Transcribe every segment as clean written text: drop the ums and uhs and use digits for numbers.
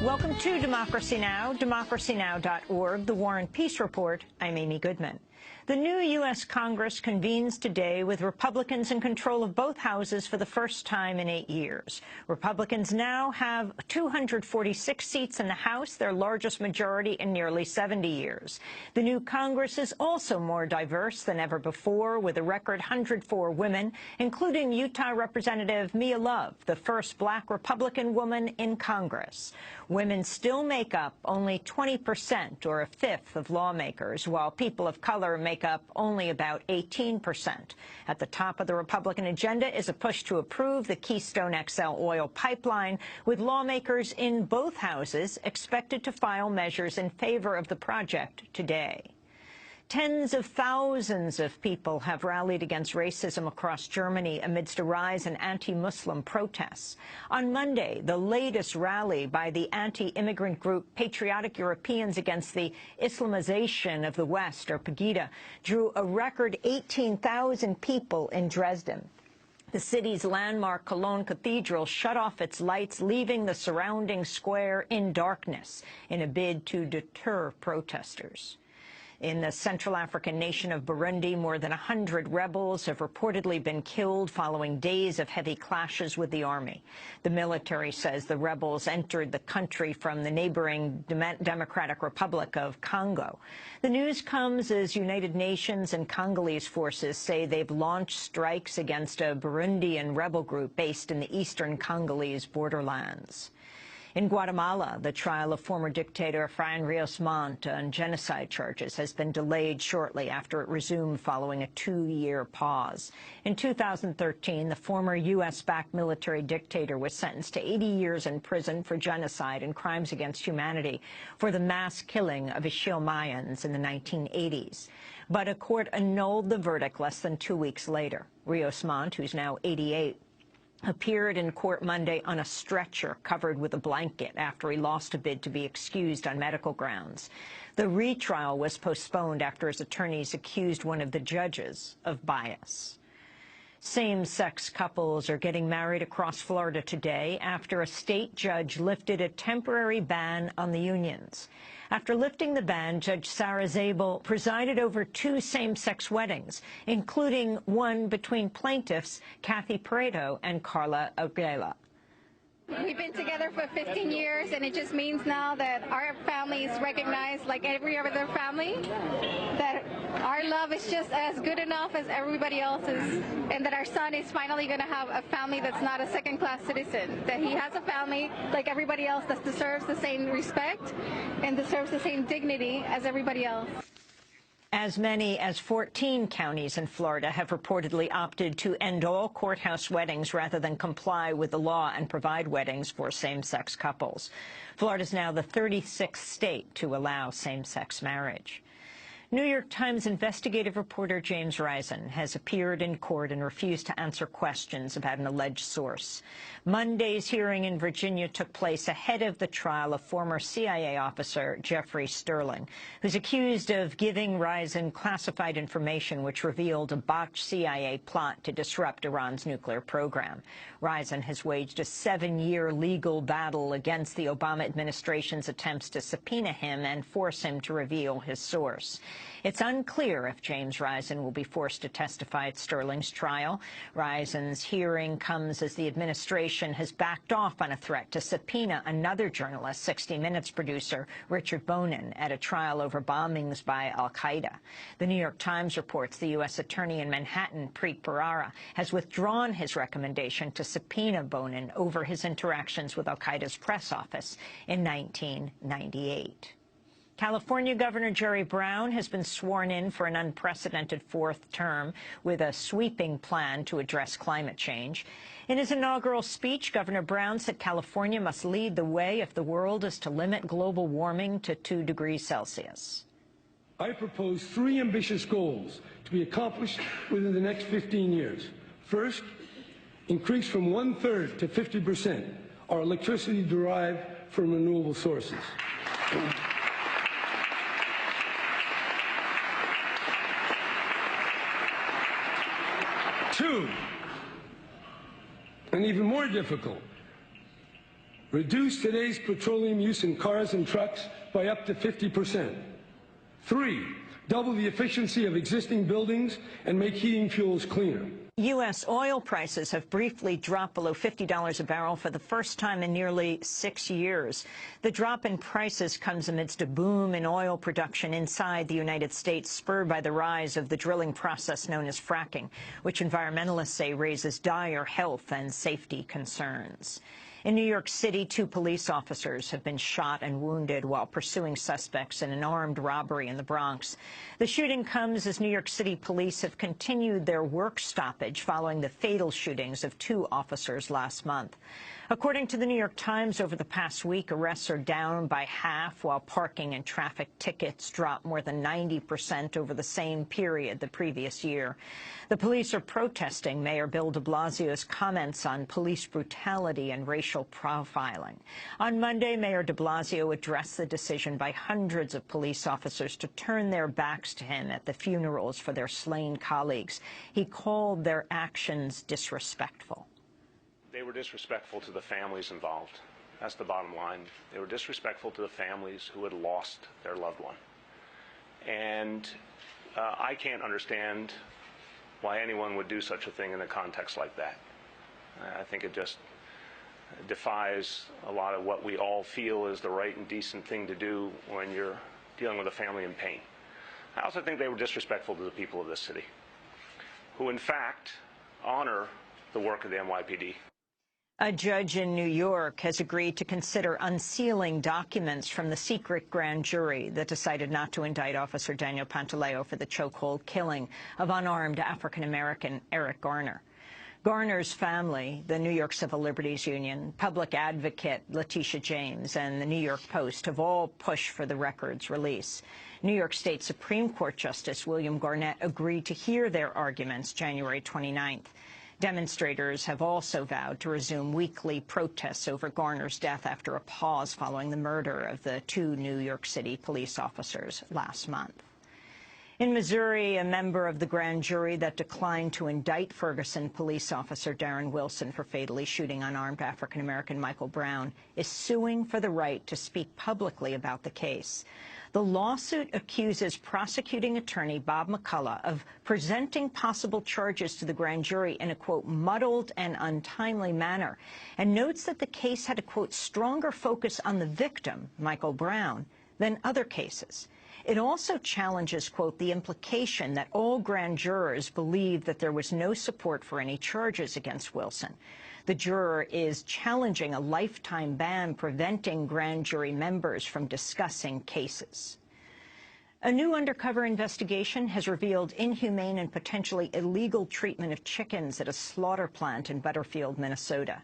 Welcome to Democracy Now!, democracynow.org, The War and Peace Report. I'm Amy Goodman. The new U.S. Congress convenes today with Republicans in control of both houses for the first time in 8 years. Republicans now have 246 seats in the House, their largest majority in nearly 70 years. The new Congress is also more diverse than ever before, with a record 104 women, including Utah Representative Mia Love, the first black Republican woman in Congress. Women still make up only 20%, or a fifth, of lawmakers, while people of color make up only about 18%. At the top of the Republican agenda is a push to approve the Keystone XL oil pipeline, with lawmakers in both houses expected to file measures in favor of the project today. Tens of thousands of people have rallied against racism across Germany amidst a rise in anti-Muslim protests. On Monday, the latest rally by the anti-immigrant group Patriotic Europeans Against the Islamization of the West, or Pegida, drew a record 18,000 people in Dresden. The city's landmark Cologne Cathedral shut off its lights, leaving the surrounding square in darkness in a bid to deter protesters. In the Central African nation of Burundi, more than 100 rebels have reportedly been killed following days of heavy clashes with the army. The military says the rebels entered the country from the neighboring Democratic Republic of Congo. The news comes as United Nations and Congolese forces say they've launched strikes against a Burundian rebel group based in the eastern Congolese borderlands. In Guatemala, the trial of former dictator Efraín Ríos Montt on genocide charges has been delayed shortly after it resumed following a 2-year pause. In 2013, the former U.S.-backed military dictator was sentenced to 80 years in prison for genocide and crimes against humanity for the mass killing of Ixil Mayans in the 1980s. But a court annulled the verdict less than 2 weeks later. Ríos Montt, who's now 88, appeared in court Monday on a stretcher covered with a blanket after he lost a bid to be excused on medical grounds. The retrial was postponed after his attorneys accused one of the judges of bias. Same-sex couples are getting married across Florida today after a state judge lifted a temporary ban on the unions. After lifting the ban, Judge Sarah Zabel presided over 2 same-sex weddings, including one between plaintiffs Kathy Pareto and Carla Aguilera. We've been together for 15 years, and it just means now that our family is recognized like every other family, that our love is just as good enough as everybody else's, and that our son is finally going to have a family that's not a second-class citizen, that he has a family like everybody else that deserves the same respect and deserves the same dignity as everybody else. As many as 14 counties in Florida have reportedly opted to end all courthouse weddings rather than comply with the law and provide weddings for same-sex couples. Florida is now the 36th state to allow same-sex marriage. New York Times investigative reporter James Risen has appeared in court and refused to answer questions about an alleged source. Monday's hearing in Virginia took place ahead of the trial of former CIA officer Jeffrey Sterling, who's accused of giving Risen classified information which revealed a botched CIA plot to disrupt Iran's nuclear program. Risen has waged a 7-year legal battle against the Obama administration's attempts to subpoena him and force him to reveal his source. It's unclear if James Risen will be forced to testify at Sterling's trial. Risen's hearing comes as the administration has backed off on a threat to subpoena another journalist, 60 Minutes producer Richard Bonin, at a trial over bombings by al-Qaeda. The New York Times reports the U.S. Attorney in Manhattan, Preet Bharara, has withdrawn his recommendation to subpoena Bonin over his interactions with al-Qaeda's press office in 1998. California Governor Jerry Brown has been sworn in for an unprecedented 4th term with a sweeping plan to address climate change. In his inaugural speech, Governor Brown said California must lead the way if the world is to limit global warming to 2 degrees Celsius. I propose 3 ambitious goals to be accomplished within the next 15 years. First, increase from 1/3 to 50% our electricity derived from renewable sources. 2, and even more difficult, Reduce today's petroleum use in cars and trucks by up to 50%. 3, double the efficiency of existing buildings and make heating fuels cleaner. U.S. oil prices have briefly dropped below $50 a barrel for the first time in nearly 6 years. The drop in prices comes amidst a boom in oil production inside the United States, spurred by the rise of the drilling process known as fracking, which environmentalists say raises dire health and safety concerns. In New York City, 2 police officers have been shot and wounded while pursuing suspects in an armed robbery in the Bronx. The shooting comes as New York City police have continued their work stoppage following the fatal shootings of 2 officers last month. According to the New York Times, over the past week, arrests are down by half, while parking and traffic tickets dropped more than 90% over the same period the previous year. The police are protesting Mayor Bill de Blasio's comments on police brutality and racial profiling. On Monday, Mayor de Blasio addressed the decision by hundreds of police officers to turn their backs to him at the funerals for their slain colleagues. He called their actions disrespectful. They were disrespectful to the families involved. That's the bottom line. They were disrespectful to the families who had lost their loved one. And I can't understand why anyone would do such a thing in a context like that. I think it just defies a lot of what we all feel is the right and decent thing to do when you're dealing with a family in pain. I also think they were disrespectful to the people of this city, who in fact honor the work of the NYPD. A judge in New York has agreed to consider unsealing documents from the secret grand jury that decided not to indict Officer Daniel Pantaleo for the chokehold killing of unarmed African-American Eric Garner. Garner's family, the New York Civil Liberties Union, public advocate Letitia James, and the New York Post have all pushed for the record's release. New York State Supreme Court Justice William Garnett agreed to hear their arguments January 29th. Demonstrators have also vowed to resume weekly protests over Garner's death after a pause following the murder of the 2 New York City police officers last month. In Missouri, a member of the grand jury that declined to indict Ferguson police officer Darren Wilson for fatally shooting unarmed African-American Michael Brown is suing for the right to speak publicly about the case. The lawsuit accuses prosecuting attorney Bob McCullough of presenting possible charges to the grand jury in a, quote, muddled and untimely manner, and notes that the case had a, quote, stronger focus on the victim, Michael Brown, than other cases. It also challenges, quote, the implication that all grand jurors believed that there was no support for any charges against Wilson. The juror is challenging a lifetime ban preventing grand jury members from discussing cases. A new undercover investigation has revealed inhumane and potentially illegal treatment of chickens at a slaughter plant in Butterfield, Minnesota.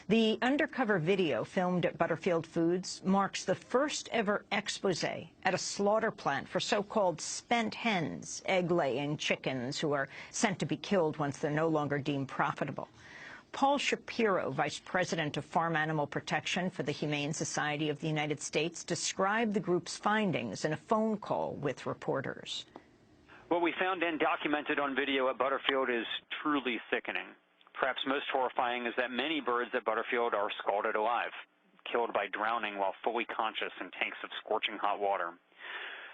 The undercover video filmed at Butterfield Foods marks the first ever expose at a slaughter plant for so-called spent hens, egg-laying chickens who are sent to be killed once they're no longer deemed profitable. Paul Shapiro, Vice President of Farm Animal Protection for the Humane Society of the United States, described the group's findings in a phone call with reporters. What we found and documented on video at Butterfield is truly sickening. Perhaps most horrifying is that many birds at Butterfield are scalded alive, killed by drowning while fully conscious in tanks of scorching hot water.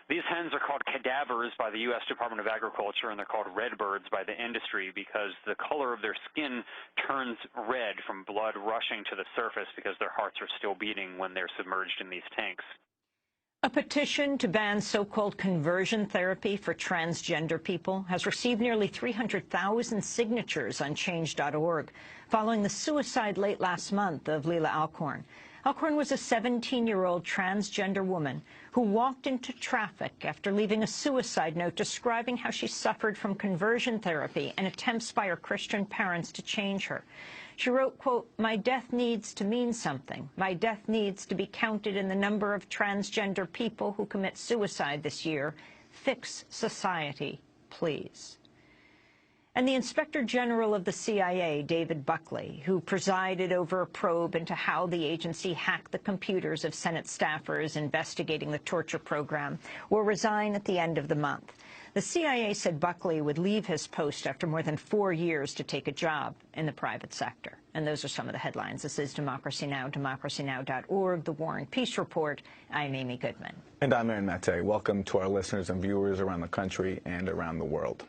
These hens are called cadavers by the U.S. Department of Agriculture, and they're called redbirds by the industry because the color of their skin turns red from blood rushing to the surface because their hearts are still beating when they're submerged in these tanks. A petition to ban so-called conversion therapy for transgender people has received nearly 300,000 signatures on Change.org, following the suicide late last month of Leila Alcorn. Alcorn was a 17-year-old transgender woman who walked into traffic after leaving a suicide note describing how she suffered from conversion therapy and attempts by her Christian parents to change her. She wrote, quote, "My death needs to mean something. My death needs to be counted in the number of transgender people who commit suicide this year. Fix society, please." And the Inspector General of the CIA, David Buckley, who presided over a probe into how the agency hacked the computers of Senate staffers investigating the torture program, will resign at the end of the month. The CIA said Buckley would leave his post after more than 4 years to take a job in the private sector. And those are some of the headlines. This is Democracy Now!, democracynow.org, The War and Peace Report. I'm Amy Goodman. And I'm Aaron Mate. Welcome to our listeners and viewers around the country and around the world.